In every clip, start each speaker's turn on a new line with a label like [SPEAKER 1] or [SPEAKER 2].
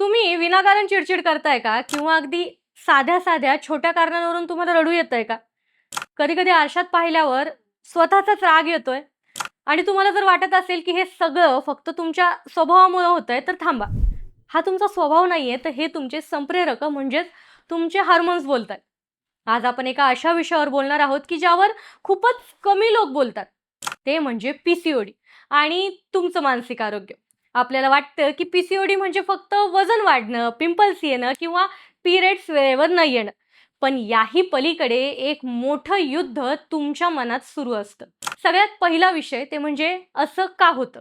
[SPEAKER 1] तुम्ही विनाकारण चिडचिड करताय का? किंवा अगदी साध्या-साध्या छोट्या कारणांवरून तुम्हाला रडू येतंय का? कधी-कधी आरशात पाहिल्यावर स्वतःचाच राग येतोय आणि तुम्हाला जर वाटत असेल, की हे सगळं फक्त तुमच्या स्वभावामुळे होतंय, तर थांबा. हा तुमचा स्वभाव नाहीये, तर हे तुमचे संप्रेरक म्हणजेच तुमचे हार्मोन्स बोलतायत. आज आपण एका अशा विषयावर बोलणार आहोत, की ज्यावर खूपच कमी लोक बोलतात. ते म्हणजे पी-सी-ओ-डी आणि तुमचं मानसिक आरोग्य. आपल्याला वाटतं, की पी-सी-ओ-डी म्हणजे फक्त वजन वाढणं, पिंपल्स येणं किंवा पिरियड्स वेळेवर न येणं. पण याही पलीकडे एक मोठं युद्ध तुमच्या मनात सुरू असतं. सगळ्यात पहिला विषय ते म्हणजे असं का होतं?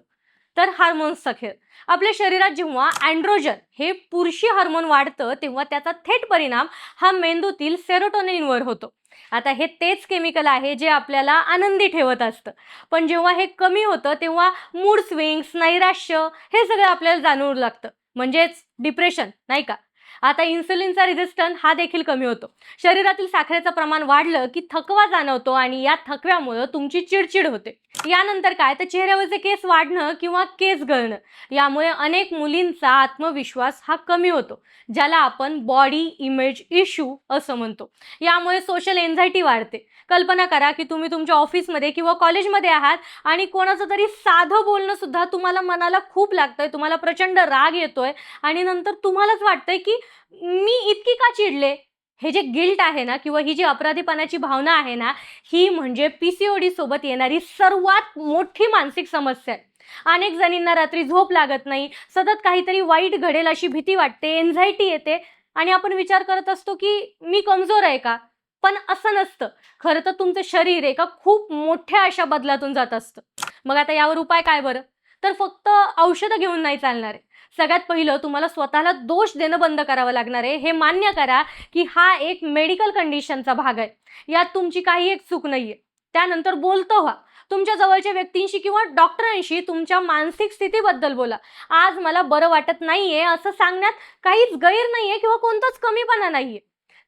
[SPEAKER 1] तर हार्मोन्सचा खेळ. आपल्या शरीरात जेव्हा अँड्रोजन हे पुरुषी हार्मोन वाढतं, तेव्हा त्याचा थेट परिणाम हा मेंदूतील सेरोटोनिनवर होतो. आता हे तेच केमिकल आहे जे आपल्याला आनंदी ठेवत असतं. पण जेव्हा हे कमी होतं, तेव्हा मूड स्विंग्स, नैराश्य हे सगळं आपल्याला जाणवू लागतं. म्हणजेच डिप्रेशन, नाही का? आता इन्सुलिनचा रेझिस्टन्स हा देखील कमी होतो. शरीरातील साखरेचं प्रमाण वाढलं की थकवा जाणवतो आणि या थकव्यामुळे तुमची चिडचिड होते. यानंतर काय तर चेहऱ्यावरचे केस वाढणं किंवा केस गळणं. यामुळे अनेक मुलींचा आत्मविश्वास हा कमी होतो, ज्याला आपण बॉडी इमेज इश्यू असं म्हणतो. यामुळे सोशल एन्झायटी वाढते. कल्पना करा की तुम्ही तुमच्या ऑफिसमध्ये किंवा कॉलेजमध्ये आहात आणि कोणाचं तरी साधं बोलणं सुद्धा तुम्हाला मनाला खूप लागतंय, तुम्हाला प्रचंड राग येतोय आणि नंतर तुम्हालाच वाटतंय की मी इतकी का चिडले? हे जे गिल्ट आहे ना किंवा ही जी अपराधीपणाची भावना आहे ना, ही म्हणजे पी-सी-ओ-डी सोबत येणारी सर्वात मोठी मानसिक समस्या आहे. अनेक जणींना रात्री झोप लागत नाही, सतत काहीतरी वाईट घडेल अशी भीती वाटते, एन्झायटी येते आणि आपण विचार करत असतो की मी कमजोर आहे का? पण असं नसतं. खरं तर तुमचं शरीर एका खूप मोठ्या अशा बदलातून जात असतं. मग आता यावर उपाय काय बरं? तर फक्त औषधं घेऊन नाही चालणार आहे. सगळ्यात पहिलं तुम्हाला स्वतःला दोष देणं बंद करावं लागणार आहे. हे मान्य करा की हा एक मेडिकल कंडिशनचा भाग आहे. यात तुमची काही एक चूक नाहीये. त्यानंतर बोलतं व्हा. तुमच्या जवळच्या व्यक्तींशी किंवा डॉक्टरांशी तुमच्या मानसिक स्थितीबद्दल बोला. आज मला बरं वाटत नाहीये असं सांगण्यात काहीच गैर नाहीये किंवा कोणताच कमीपणा नाहीये.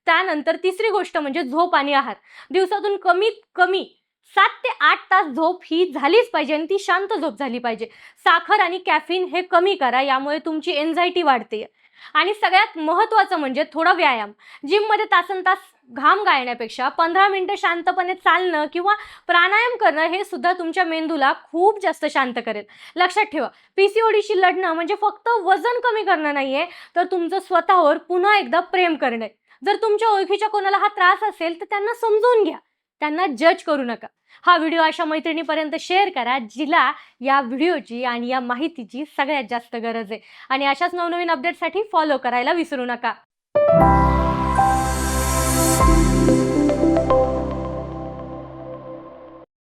[SPEAKER 1] त्यानंतर तिसरी गोष्ट म्हणजे झोप आणि आहार. दिवसातून कमीत कमी 7 ते 8 तास झोप ही झालीच पाहिजे आणि ती शांत झोप झाली पाहिजे. साखर आणि कॅफीन हे कमी करा, यामुळे तुमची एन्झायटी वाढते. आणि सगळ्यात महत्त्वाचं म्हणजे थोडा व्यायाम. जिममध्ये तासनतास घाम गाळण्यापेक्षा 15 मिनिटं शांतपणे चालणं किंवा प्राणायाम करणं हे सुद्धा तुमच्या मेंदूला खूप जास्त शांत करेल. लक्षात ठेवा, पी-सी-ओ-डीशी लढणं म्हणजे फक्त वजन कमी करणं नाहीये, तर तुमचं स्वतःवर पुन्हा एकदा प्रेम करणं आहे. जर तुमच्या ओळखीच्या कोणाला हा त्रास असेल तर त्यांना समजून घ्या. त्यांना जज करू नका. हा व्हिडिओ अशा मैत्रिणीपर्यंत शेअर करा जिला या व्हिडिओची आणि या माहितीची सगळ्यात जास्त गरज आहे. आणि अशाच नवनवीन अपडेटसाठी फॉलो करायला विसरू नका.